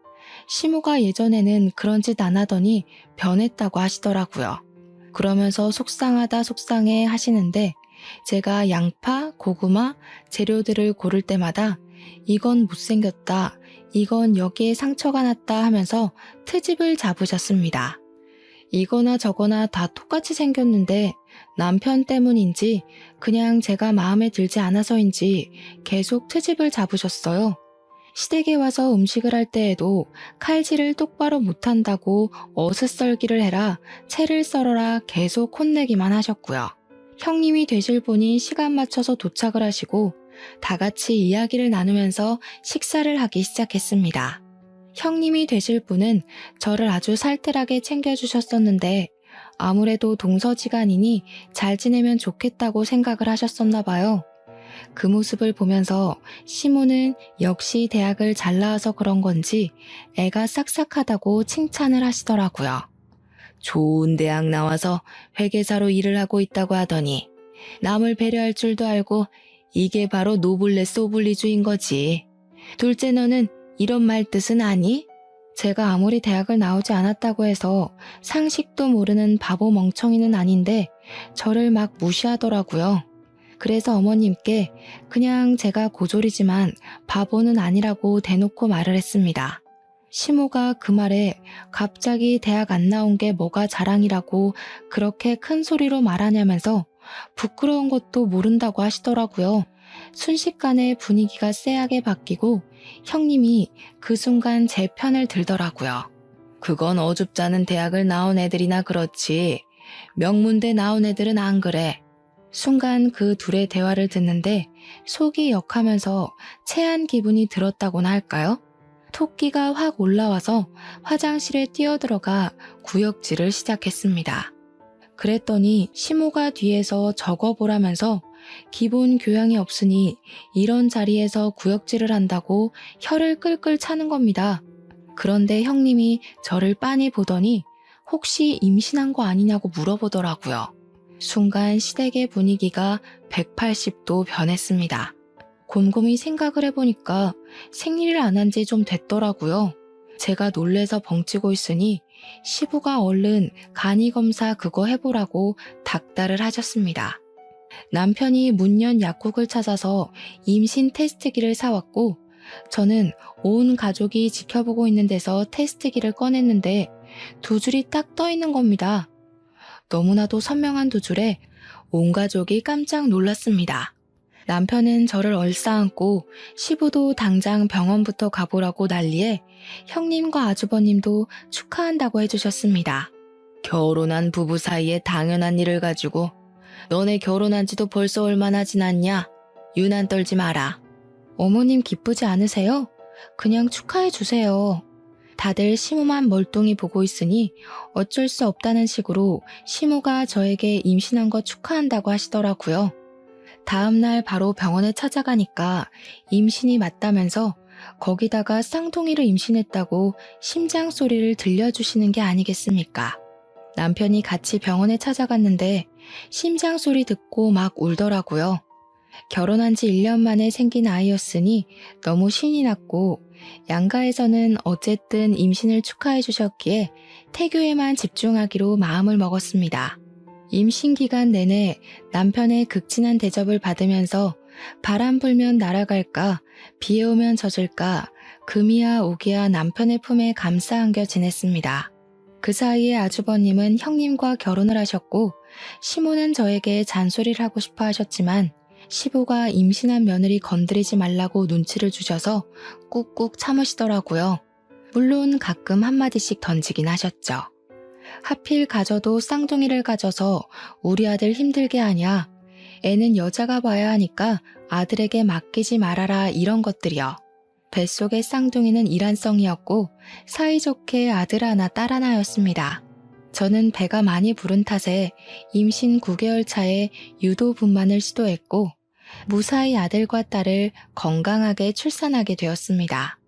시모가 예전에는 그런 짓 안 하더니 변했다고 하시더라고요. 그러면서 속상하다 속상해 하시는데 제가 양파, 고구마, 재료들을 고를 때마다 이건 못생겼다, 이건 여기에 상처가 났다 하면서 트집을 잡으셨습니다. 이거나 저거나 다 똑같이 생겼는데 남편 때문인지 그냥 제가 마음에 들지 않아서인지 계속 트집을 잡으셨어요. 시댁에 와서 음식을 할 때에도 칼질을 똑바로 못한다고 어슷썰기를 해라, 채를 썰어라 계속 혼내기만 하셨고요. 형님이 되실 분이 시간 맞춰서 도착을 하시고 다 같이 이야기를 나누면서 식사를 하기 시작했습니다. 형님이 되실 분은 저를 아주 살뜰하게 챙겨주셨었는데 아무래도 동서지간이니 잘 지내면 좋겠다고 생각을 하셨었나 봐요. 그 모습을 보면서 시모는 역시 대학을 잘 나와서 그런 건지 애가 싹싹하다고 칭찬을 하시더라고요. 좋은 대학 나와서 회계사로 일을 하고 있다고 하더니 남을 배려할 줄도 알고 이게 바로 노블레스 오블리주인 거지. 둘째 너는 이런 말 뜻은 아니? 제가 아무리 대학을 나오지 않았다고 해서 상식도 모르는 바보 멍청이는 아닌데 저를 막 무시하더라고요. 그래서 어머님께 그냥 제가 고졸이지만 바보는 아니라고 대놓고 말을 했습니다. 시모가 그 말에 갑자기 대학 안 나온 게 뭐가 자랑이라고 그렇게 큰 소리로 말하냐면서 부끄러운 것도 모른다고 하시더라고요. 순식간에 분위기가 쎄하게 바뀌고 형님이 그 순간 제 편을 들더라고요. 그건 어줍잖은 대학을 나온 애들이나 그렇지. 명문대 나온 애들은 안 그래. 순간 그 둘의 대화를 듣는데 속이 역하면서 체한 기분이 들었다고나 할까요? 토끼가 확 올라와서 화장실에 뛰어들어가 구역질을 시작했습니다. 그랬더니 시모가 뒤에서 적어보라면서 기본 교양이 없으니 이런 자리에서 구역질을 한다고 혀를 끌끌 차는 겁니다. 그런데 형님이 저를 빤히 보더니 혹시 임신한 거 아니냐고 물어보더라고요. 순간 시댁의 분위기가 180도 변했습니다. 곰곰이 생각을 해보니까 생리를 안 한 지 좀 됐더라고요. 제가 놀래서 벙찌고 있으니 시부가 얼른 간이검사 그거 해보라고 닥달을 하셨습니다. 남편이 문연 약국을 찾아서 임신 테스트기를 사왔고 저는 온 가족이 지켜보고 있는 데서 테스트기를 꺼냈는데 두 줄이 딱 떠 있는 겁니다. 너무나도 선명한 두 줄에 온 가족이 깜짝 놀랐습니다. 남편은 저를 얼싸안고 시부도 당장 병원부터 가보라고 난리에 형님과 아주버님도 축하한다고 해주셨습니다. 결혼한 부부 사이에 당연한 일을 가지고 너네 결혼한 지도 벌써 얼마나 지났냐? 유난 떨지 마라. 어머님 기쁘지 않으세요? 그냥 축하해 주세요. 다들 시모만 멀뚱히 보고 있으니 어쩔 수 없다는 식으로 시모가 저에게 임신한 거 축하한다고 하시더라고요. 다음날 바로 병원에 찾아가니까 임신이 맞다면서 거기다가 쌍둥이를 임신했다고 심장 소리를 들려주시는 게 아니겠습니까? 남편이 같이 병원에 찾아갔는데 심장 소리 듣고 막 울더라고요. 결혼한 지 1년 만에 생긴 아이였으니 너무 신이 났고 양가에서는 어쨌든 임신을 축하해 주셨기에 태교에만 집중하기로 마음을 먹었습니다. 임신 기간 내내 남편의 극진한 대접을 받으면서 바람 불면 날아갈까, 비 오면 젖을까, 금이야 오기야 남편의 품에 감싸 안겨 지냈습니다. 그 사이에 아주버님은 형님과 결혼을 하셨고 시모는 저에게 잔소리를 하고 싶어 하셨지만 시부가 임신한 며느리 건드리지 말라고 눈치를 주셔서 꾹꾹 참으시더라고요. 물론 가끔 한마디씩 던지긴 하셨죠. 하필 가져도 쌍둥이를 가져서 우리 아들 힘들게 하냐, 애는 여자가 봐야 하니까 아들에게 맡기지 말아라 이런 것들이요. 뱃속의 쌍둥이는 일란성이었고 사이좋게 아들 하나 딸 하나였습니다. 저는 배가 많이 부른 탓에 임신 9개월 차에 유도 분만을 시도했고 무사히 아들과 딸을 건강하게 출산하게 되었습니다.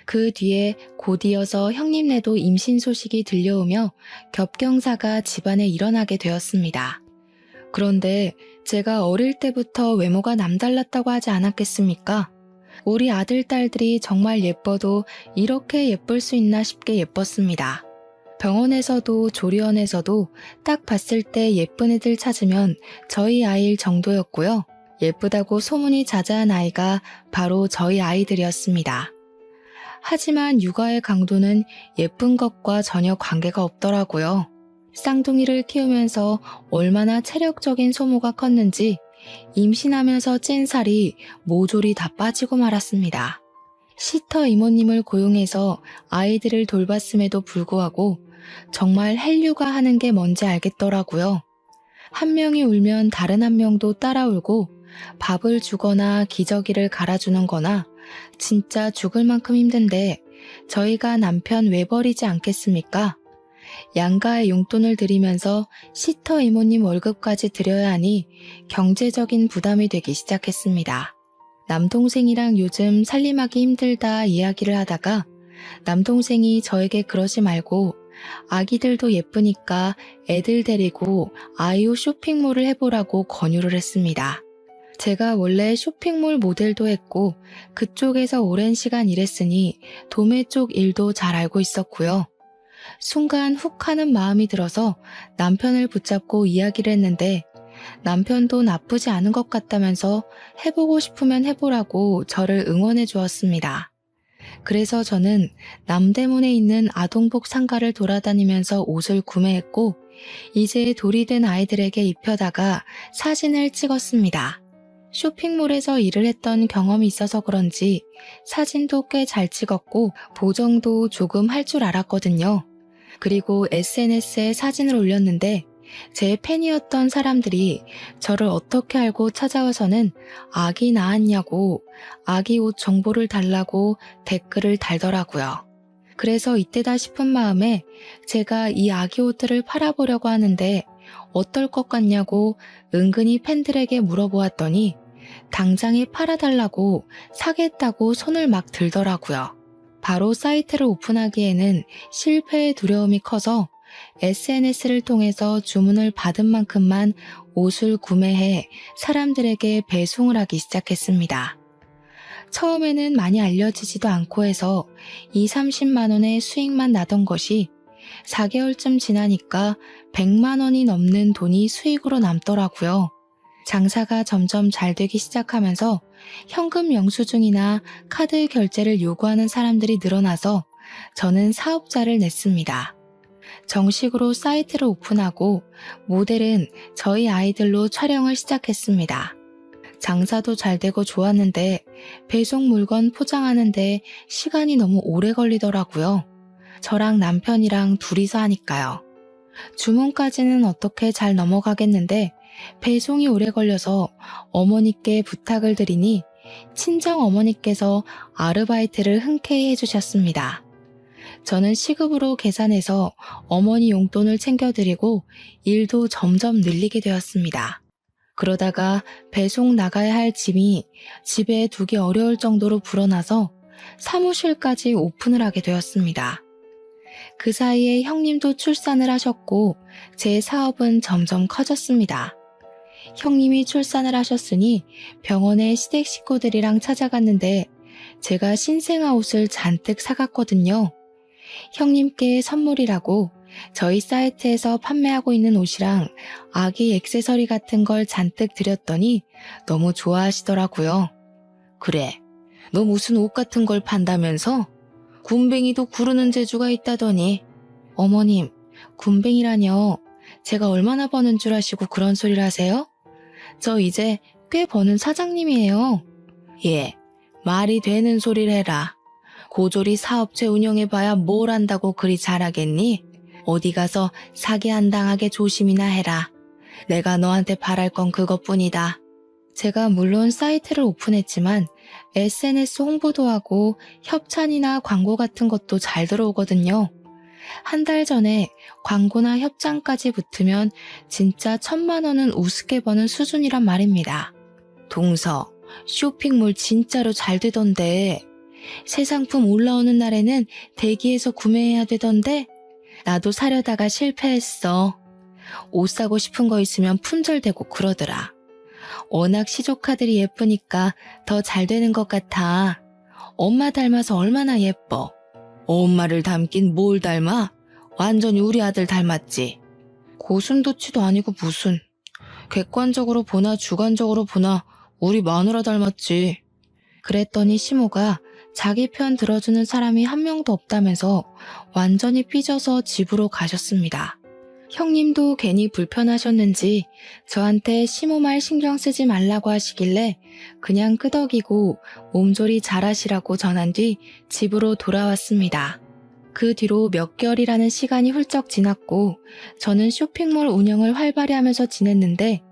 그 뒤에 곧이어서 형님네도 임신 소식이 들려오며 겹경사가 집안에 일어나게 되었습니다. 그런데 제가 어릴 때부터 외모가 남달랐다고 하지 않았겠습니까? 우리 아들, 딸들이 정말 예뻐도 이렇게 예쁠 수 있나 싶게 예뻤습니다. 병원에서도 조리원에서도 딱 봤을 때 예쁜 애들 찾으면 저희 아이일 정도였고요. 예쁘다고 소문이 자자한 아이가 바로 저희 아이들이었습니다. 하지만 육아의 강도는 예쁜 것과 전혀 관계가 없더라고요. 쌍둥이를 키우면서 얼마나 체력적인 소모가 컸는지 임신하면서 찐 살이 모조리 다 빠지고 말았습니다. 시터 이모님을 고용해서 아이들을 돌봤음에도 불구하고 정말 헬류가 하는 게 뭔지 알겠더라고요. 한 명이 울면 다른 한 명도 따라 울고 밥을 주거나 기저귀를 갈아주는 거나 진짜 죽을 만큼 힘든데 저희가 남편 외버리지 않겠습니까? 양가의 용돈을 드리면서 시터 이모님 월급까지 드려야 하니 경제적인 부담이 되기 시작했습니다. 남동생이랑 요즘 살림하기 힘들다 이야기를 하다가 남동생이 저에게 그러지 말고 아기들도 예쁘니까 애들 데리고 아이오 쇼핑몰을 해보라고 권유를 했습니다. 제가 원래 쇼핑몰 모델도 했고 그쪽에서 오랜 시간 일했으니 도매 쪽 일도 잘 알고 있었고요. 순간 훅 하는 마음이 들어서 남편을 붙잡고 이야기를 했는데 남편도 나쁘지 않은 것 같다면서 해보고 싶으면 해보라고 저를 응원해 주었습니다. 그래서 저는 남대문에 있는 아동복 상가를 돌아다니면서 옷을 구매했고 이제 돌이 된 아이들에게 입혀다가 사진을 찍었습니다. 쇼핑몰에서 일을 했던 경험이 있어서 그런지 사진도 꽤 잘 찍었고 보정도 조금 할 줄 알았거든요. 그리고 SNS에 사진을 올렸는데 제 팬이었던 사람들이 저를 어떻게 알고 찾아와서는 아기 낳았냐고 아기 옷 정보를 달라고 댓글을 달더라고요. 그래서 이때다 싶은 마음에 제가 이 아기 옷들을 팔아보려고 하는데 어떨 것 같냐고 은근히 팬들에게 물어보았더니 당장에 팔아달라고 사겠다고 손을 막 들더라고요. 바로 사이트를 오픈하기에는 실패의 두려움이 커서 SNS를 통해서 주문을 받은 만큼만 옷을 구매해 사람들에게 배송을 하기 시작했습니다. 처음에는 많이 알려지지도 않고 해서 20-30만 원의 수익만 나던 것이 4개월쯤 지나니까 100만 원이 넘는 돈이 수익으로 남더라고요. 장사가 점점 잘 되기 시작하면서 현금 영수증이나 카드 결제를 요구하는 사람들이 늘어나서 저는 사업자를 냈습니다. 정식으로 사이트를 오픈하고 모델은 저희 아이들로 촬영을 시작했습니다. 장사도 잘 되고 좋았는데 배송 물건 포장하는데 시간이 너무 오래 걸리더라고요. 저랑 남편이랑 둘이서 하니까요. 주문까지는 어떻게 잘 넘어가겠는데 배송이 오래 걸려서 어머니께 부탁을 드리니 친정 어머니께서 아르바이트를 흔쾌히 해주셨습니다. 저는 시급으로 계산해서 어머니 용돈을 챙겨드리고 일도 점점 늘리게 되었습니다. 그러다가 배송 나가야 할 짐이 집에 두기 어려울 정도로 불어나서 사무실까지 오픈을 하게 되었습니다. 그 사이에 형님도 출산을 하셨고 제 사업은 점점 커졌습니다. 형님이 출산을 하셨으니 병원에 시댁 식구들이랑 찾아갔는데 제가 신생아 옷을 잔뜩 사갔거든요. 형님께 선물이라고 저희 사이트에서 판매하고 있는 옷이랑 아기 액세서리 같은 걸 잔뜩 드렸더니 너무 좋아하시더라고요. 그래, 너 무슨 옷 같은 걸 판다면서? 굼벵이도 구르는 재주가 있다더니. 어머님, 굼벵이라뇨. 제가 얼마나 버는 줄 아시고 그런 소리를 하세요? 저 이제 꽤 버는 사장님이에요. 예, 말이 되는 소리를 해라. 고졸이 사업체 운영해봐야 뭘 안다고 그리 잘하겠니? 어디 가서 사기 안 당하게 조심이나 해라. 내가 너한테 바랄 건 그것뿐이다. 제가 물론 사이트를 오픈했지만 SNS 홍보도 하고 협찬이나 광고 같은 것도 잘 들어오거든요. 한 달 전에 광고나 협찬까지 붙으면 진짜 1,000만 원은 우습게 버는 수준이란 말입니다. 동서, 쇼핑몰 진짜로 잘 되던데. 새 상품 올라오는 날에는 대기해서 구매해야 되던데 나도 사려다가 실패했어. 옷 사고 싶은 거 있으면 품절되고 그러더라. 워낙 시조카들이 예쁘니까 더 잘 되는 것 같아. 엄마 닮아서 얼마나 예뻐. 엄마를 닮긴 뭘 닮아? 완전히 우리 아들 닮았지. 고슴도치도 아니고 무슨. 객관적으로 보나 주관적으로 보나 우리 마누라 닮았지. 그랬더니 시모가 자기 편 들어주는 사람이 한 명도 없다면서 완전히 삐져서 집으로 가셨습니다. 형님도 괜히 불편하셨는지 저한테 시모 말 신경 쓰지 말라고 하시길래 그냥 끄덕이고 몸조리 잘하시라고 전한 뒤 집으로 돌아왔습니다. 그 뒤로 몇 개월이라는 시간이 훌쩍 지났고 저는 쇼핑몰 운영을 활발히 하면서 지냈는데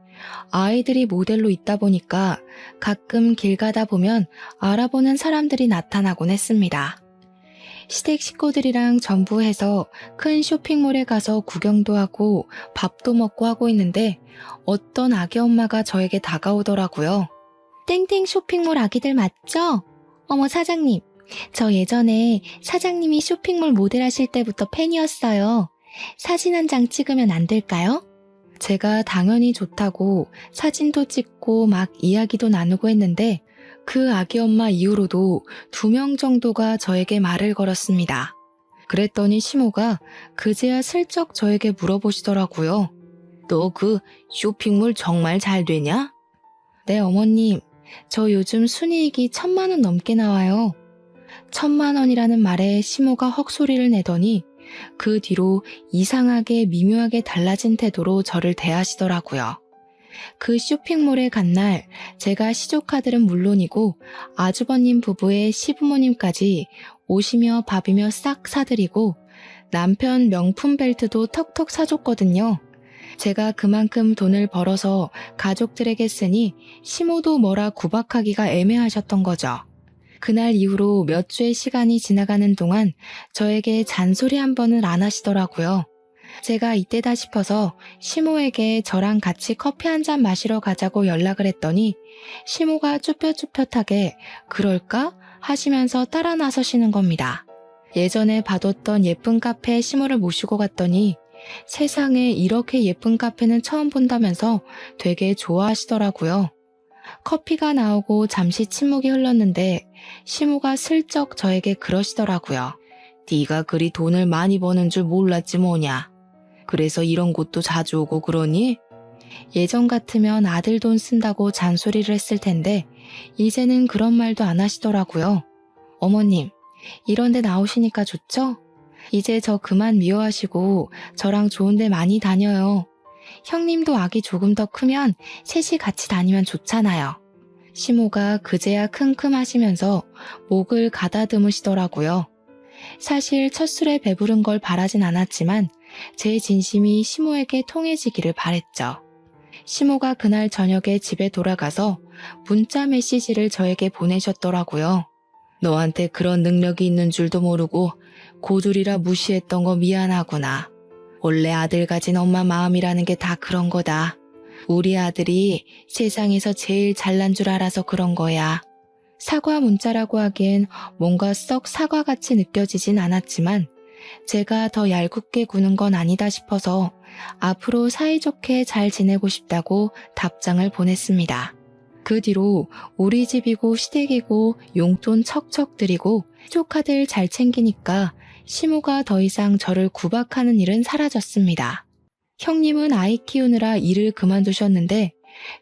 아이들이 모델로 있다 보니까 가끔 길 가다 보면 알아보는 사람들이 나타나곤 했습니다. 시댁 식구들이랑 전부 해서 큰 쇼핑몰에 가서 구경도 하고 밥도 먹고 하고 있는데 어떤 아기 엄마가 저에게 다가오더라고요. 땡땡 쇼핑몰 아기들 맞죠? 어머 사장님, 저 예전에 사장님이 쇼핑몰 모델 하실 때부터 팬이었어요. 사진 한 장 찍으면 안 될까요? 제가 당연히 좋다고 사진도 찍고 막 이야기도 나누고 했는데 그 아기 엄마 이후로도 2명 정도가 저에게 말을 걸었습니다. 그랬더니 시모가 그제야 슬쩍 저에게 물어보시더라고요. 너 그 쇼핑몰 정말 잘 되냐? 네 어머님, 저 요즘 순이익이 1,000만 원 넘게 나와요. 1,000만 원이라는 말에 시모가 헉소리를 내더니 그 뒤로 이상하게 미묘하게 달라진 태도로 저를 대하시더라고요. 그 쇼핑몰에 간 날 제가 시조카들은 물론이고 아주버님 부부의 시부모님까지 옷이며 밥이며 싹 사드리고 남편 명품 벨트도 턱턱 사줬거든요. 제가 그만큼 돈을 벌어서 가족들에게 쓰니 시모도 뭐라 구박하기가 애매하셨던 거죠. 그날 이후로 몇 주의 시간이 지나가는 동안 저에게 잔소리 한 번은 안 하시더라고요. 제가 이때다 싶어서 시모에게 저랑 같이 커피 한 잔 마시러 가자고 연락을 했더니 시모가 쭈뼛쭈뼛하게 그럴까? 하시면서 따라 나서시는 겁니다. 예전에 봐뒀던 예쁜 카페에 시모를 모시고 갔더니 세상에 이렇게 예쁜 카페는 처음 본다면서 되게 좋아하시더라고요. 커피가 나오고 잠시 침묵이 흘렀는데 시모가 슬쩍 저에게 그러시더라고요. 네가 그리 돈을 많이 버는 줄 몰랐지 뭐냐. 그래서 이런 곳도 자주 오고 그러니? 예전 같으면 아들 돈 쓴다고 잔소리를 했을 텐데 이제는 그런 말도 안 하시더라고요. 어머님, 이런 데 나오시니까 좋죠? 이제 저 그만 미워하시고 저랑 좋은 데 많이 다녀요. 형님도 아기 조금 더 크면 셋이 같이 다니면 좋잖아요. 시모가 그제야 킁킁 하시면서 목을 가다듬으시더라고요. 사실 첫 술에 배부른 걸 바라진 않았지만 제 진심이 시모에게 통해지기를 바랬죠. 시모가 그날 저녁에 집에 돌아가서 문자 메시지를 저에게 보내셨더라고요. 너한테 그런 능력이 있는 줄도 모르고 고졸이라 무시했던 거 미안하구나. 원래 아들 가진 엄마 마음이라는 게 다 그런 거다. 우리 아들이 세상에서 제일 잘난 줄 알아서 그런 거야. 사과 문자라고 하기엔 뭔가 썩 사과같이 느껴지진 않았지만 제가 더 얄궂게 구는 건 아니다 싶어서 앞으로 사이좋게 잘 지내고 싶다고 답장을 보냈습니다. 그 뒤로 우리 집이고 시댁이고 용돈 척척 드리고 조카들 잘 챙기니까 시모가 더 이상 저를 구박하는 일은 사라졌습니다. 형님은 아이 키우느라 일을 그만두셨는데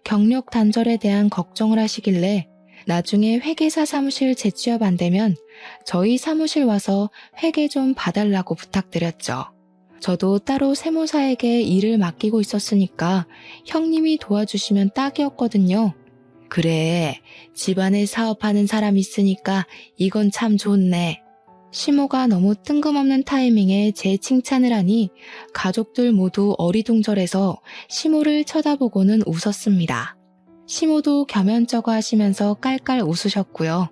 경력 단절에 대한 걱정을 하시길래 나중에 회계사 사무실 재취업 안 되면 저희 사무실 와서 회계 좀 봐달라고 부탁드렸죠. 저도 따로 세무사에게 일을 맡기고 있었으니까 형님이 도와주시면 딱이었거든요. 그래, 집안에 사업하는 사람 있으니까 이건 참 좋네. 시모가 너무 뜬금없는 타이밍에 제 칭찬을 하니 가족들 모두 어리둥절해서 시모를 쳐다보고는 웃었습니다. 시모도 겸연쩍어 하시면서 깔깔 웃으셨고요.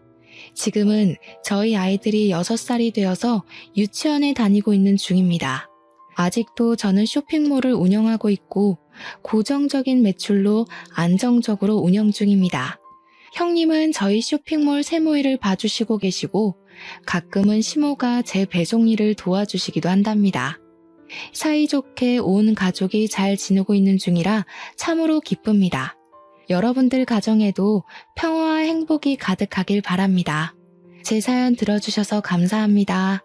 지금은 저희 아이들이 6살이 되어서 유치원에 다니고 있는 중입니다. 아직도 저는 쇼핑몰을 운영하고 있고 고정적인 매출로 안정적으로 운영 중입니다. 형님은 저희 쇼핑몰 세무일을 봐주시고 계시고 가끔은 시모가 제 배송 일을 도와주시기도 한답니다. 사이좋게 온 가족이 잘 지내고 있는 중이라 참으로 기쁩니다. 여러분들 가정에도 평화와 행복이 가득하길 바랍니다. 제 사연 들어주셔서 감사합니다.